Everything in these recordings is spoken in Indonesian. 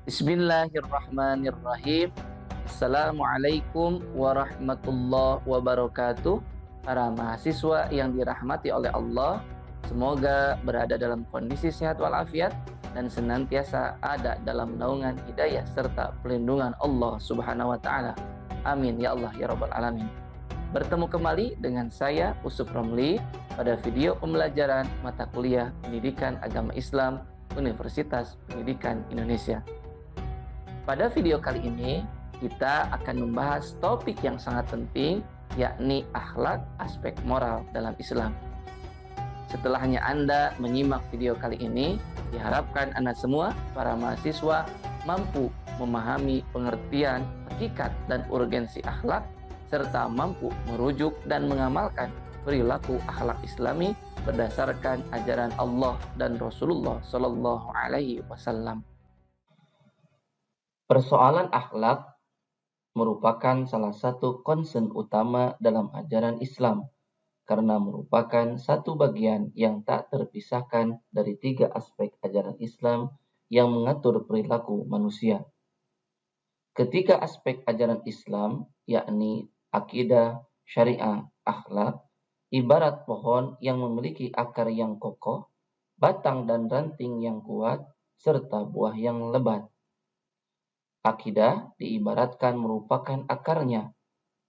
Bismillahirrahmanirrahim. Assalamualaikum warahmatullahi wabarakatuh. Para mahasiswa yang dirahmati oleh Allah, semoga berada dalam kondisi sehat walafiat dan senantiasa ada dalam naungan hidayah serta pelindungan Allah Subhanahu wa taala. Amin ya Allah ya rabbal alamin. Bertemu kembali dengan saya Usuf Romli pada video pembelajaran mata kuliah Pendidikan Agama Islam Universitas Pendidikan Indonesia. Pada video kali ini, kita akan membahas topik yang sangat penting, yakni akhlak aspek moral dalam Islam. Setelahnya Anda menyimak video kali ini, diharapkan Anda semua, para mahasiswa, mampu memahami pengertian, hakikat, dan urgensi akhlak, serta mampu merujuk dan mengamalkan perilaku akhlak Islami berdasarkan ajaran Allah dan Rasulullah Shallallahu Alaihi Wasallam. Persoalan akhlak merupakan salah satu concern utama dalam ajaran Islam karena merupakan satu bagian yang tak terpisahkan dari 3 aspek ajaran Islam yang mengatur perilaku manusia. Ketiga aspek ajaran Islam, yakni akidah, syariah, akhlak, ibarat pohon yang memiliki akar yang kokoh, batang dan ranting yang kuat, serta buah yang lebat. Akidah diibaratkan merupakan akarnya,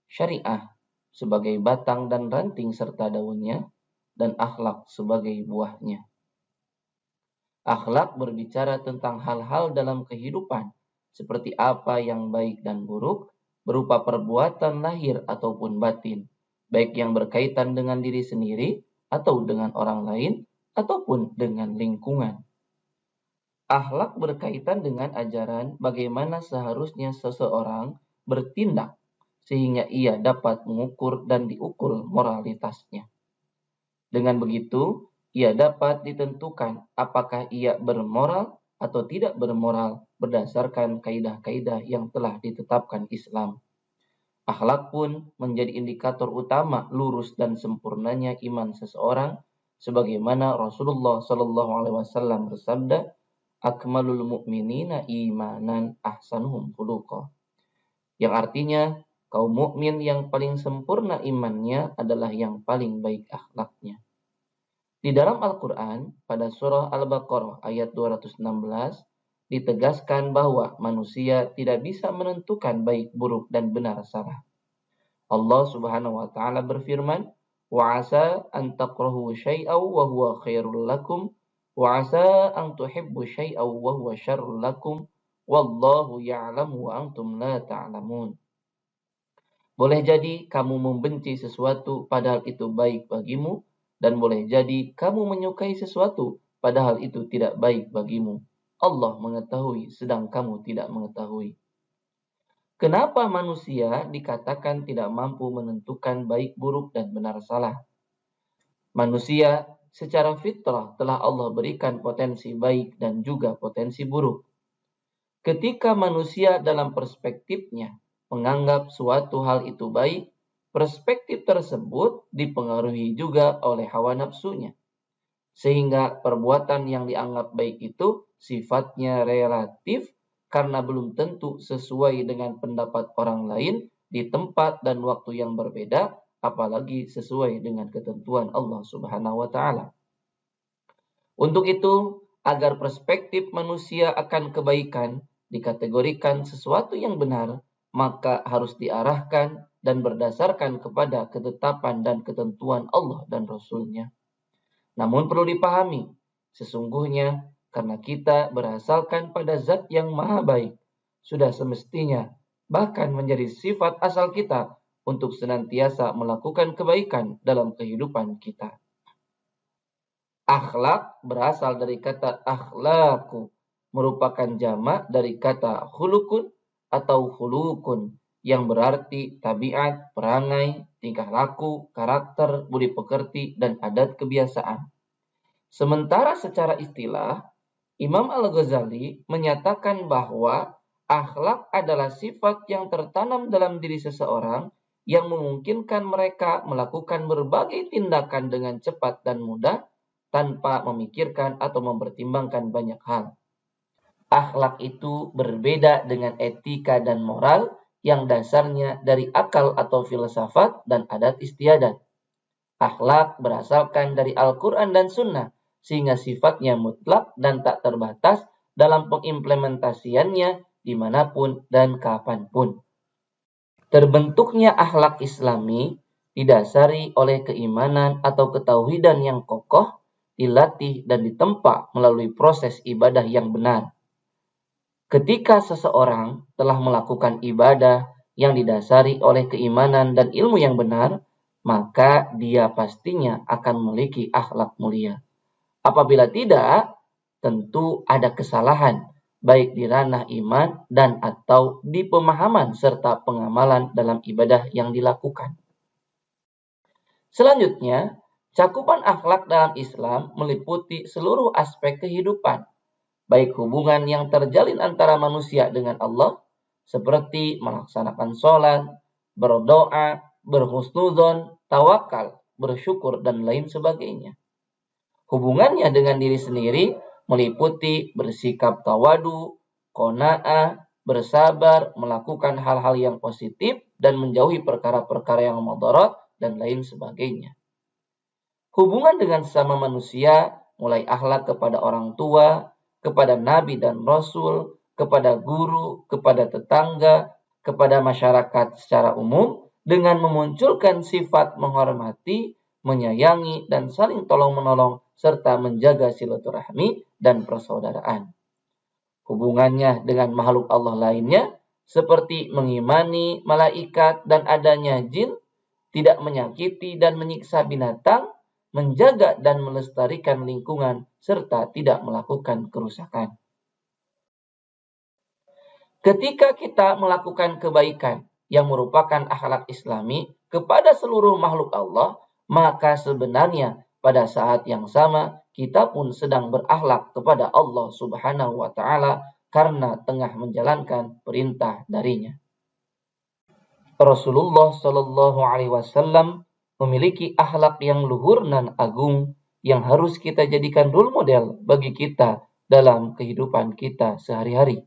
syariah sebagai batang dan ranting serta daunnya, dan akhlak sebagai buahnya. Akhlak berbicara tentang hal-hal dalam kehidupan, seperti apa yang baik dan buruk, berupa perbuatan lahir ataupun batin, baik yang berkaitan dengan diri sendiri, atau dengan orang lain, ataupun dengan lingkungan. Akhlak berkaitan dengan ajaran bagaimana seharusnya seseorang bertindak sehingga ia dapat mengukur dan diukur moralitasnya. Dengan begitu, ia dapat ditentukan apakah ia bermoral atau tidak bermoral berdasarkan kaidah-kaidah yang telah ditetapkan Islam. Akhlak pun menjadi indikator utama lurus dan sempurnanya iman seseorang, sebagaimana Rasulullah SAW bersabda, akmalul mu'minina imanan ahsanuhum khuluqa, yang artinya kaum mukmin yang paling sempurna imannya adalah yang paling baik akhlaknya. Di dalam Al-Quran pada surah Al-Baqarah ayat 216 ditegaskan bahwa manusia tidak bisa menentukan baik buruk dan benar salah. Allah Subhanahu wa taala berfirman, wa asa an takrahu syai'aw wa huwa khairul lakum wa asa an tuhibbu syai'aw wa huwa syarrul lakum wallahu ya'lamu wa antum la ta'lamun. Boleh jadi kamu membenci sesuatu padahal itu baik bagimu, dan boleh jadi kamu menyukai sesuatu padahal itu tidak baik bagimu. Allah mengetahui sedang kamu tidak mengetahui. Kenapa manusia dikatakan tidak mampu menentukan baik buruk dan benar salah? Manusia secara fitrah telah Allah berikan potensi baik dan juga potensi buruk. Ketika manusia dalam perspektifnya menganggap suatu hal itu baik, perspektif tersebut dipengaruhi juga oleh hawa nafsunya. Sehingga perbuatan yang dianggap baik itu sifatnya relatif karena belum tentu sesuai dengan pendapat orang lain di tempat dan waktu yang berbeda, apalagi sesuai dengan ketentuan Allah Subhanahu wa taala. Untuk itu, agar perspektif manusia akan kebaikan dikategorikan sesuatu yang benar, maka harus diarahkan dan berdasarkan kepada ketetapan dan ketentuan Allah dan Rasul-Nya. Namun perlu dipahami, sesungguhnya karena kita berasalkan pada zat yang maha baik, sudah semestinya bahkan menjadi sifat asal kita untuk senantiasa melakukan kebaikan dalam kehidupan kita. Akhlak berasal dari kata akhlaku, merupakan jamak dari kata khulukun atau khulukun, yang berarti tabiat, perangai, tingkah laku, karakter, budi pekerti, dan adat kebiasaan. Sementara secara istilah, Imam Al-Ghazali menyatakan bahwa akhlak adalah sifat yang tertanam dalam diri seseorang yang memungkinkan mereka melakukan berbagai tindakan dengan cepat dan mudah tanpa memikirkan atau mempertimbangkan banyak hal. Akhlak itu berbeda dengan etika dan moral yang dasarnya dari akal atau filsafat dan adat istiadat. Akhlak berasalkan dari Al-Quran dan Sunnah, sehingga sifatnya mutlak dan tak terbatas dalam pengimplementasiannya dimanapun dan kapanpun. Terbentuknya akhlak Islami didasari oleh keimanan atau ketauhidan yang kokoh, dilatih dan ditempa melalui proses ibadah yang benar. Ketika seseorang telah melakukan ibadah yang didasari oleh keimanan dan ilmu yang benar, maka dia pastinya akan memiliki akhlak mulia. Apabila tidak, tentu ada kesalahan, baik di ranah iman dan atau di pemahaman serta pengamalan dalam ibadah yang dilakukan. Selanjutnya, cakupan akhlak dalam Islam meliputi seluruh aspek kehidupan, baik hubungan yang terjalin antara manusia dengan Allah, seperti melaksanakan sholat, berdoa, berhusnudzon, tawakal, bersyukur, dan lain sebagainya. Hubungannya dengan diri sendiri meliputi bersikap tawadu, qanaah, bersabar, melakukan hal-hal yang positif, dan menjauhi perkara-perkara yang mudarat, dan lain sebagainya. Hubungan dengan sesama manusia, mulai akhlak kepada orang tua, kepada nabi dan rasul, kepada guru, kepada tetangga, kepada masyarakat secara umum, dengan memunculkan sifat menghormati, menyayangi, dan saling tolong-menolong, serta menjaga silaturahmi dan persaudaraan. Hubungannya dengan makhluk Allah lainnya, seperti mengimani malaikat dan adanya jin, tidak menyakiti dan menyiksa binatang, menjaga dan melestarikan lingkungan, serta tidak melakukan kerusakan. Ketika kita melakukan kebaikan yang merupakan akhlak Islami kepada seluruh makhluk Allah, maka sebenarnya pada saat yang sama kita pun sedang berakhlak kepada Allah Subhanahu wa Ta'ala karena tengah menjalankan perintah darinya. Rasulullah Shallallahu Alaihi Wasallam memiliki akhlak yang luhur dan agung yang harus kita jadikan role model bagi kita dalam kehidupan kita sehari-hari.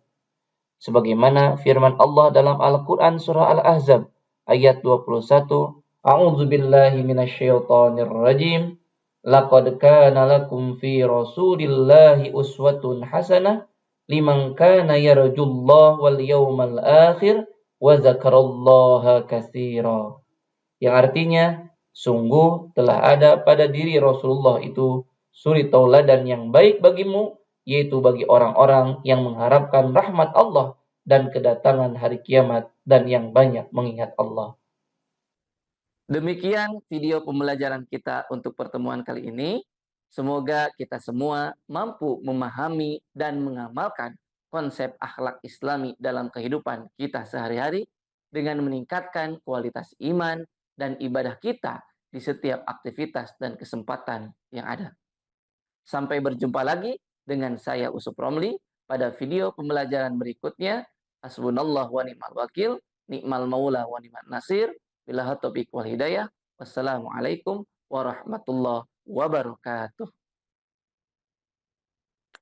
Sebagaimana firman Allah dalam Al-Quran surah Al-Ahzab ayat 21, A'udzu billahi minasyaitonir rajim. Laqad kana lakum fi Rasulillahi uswatun hasanah liman kana yarjullaha wal yawmal akhir wa dzakarallaha katsira. Yang artinya, sungguh telah ada pada diri Rasulullah itu suri tauladan yang baik bagimu, yaitu bagi orang-orang yang mengharapkan rahmat Allah dan kedatangan hari kiamat dan yang banyak mengingat Allah. Demikian video pembelajaran kita untuk pertemuan kali ini. Semoga kita semua mampu memahami dan mengamalkan konsep akhlak Islami dalam kehidupan kita sehari-hari dengan meningkatkan kualitas iman dan ibadah kita di setiap aktivitas dan kesempatan yang ada. Sampai berjumpa lagi dengan saya Usop Romli pada video pembelajaran berikutnya. Hasbunallah wa ni'mal wakil, ni'mal maula wa ni'mal nasir. Billahi taufiq wal hidayah. Wassalamualaikum warahmatullahi wabarakatuh.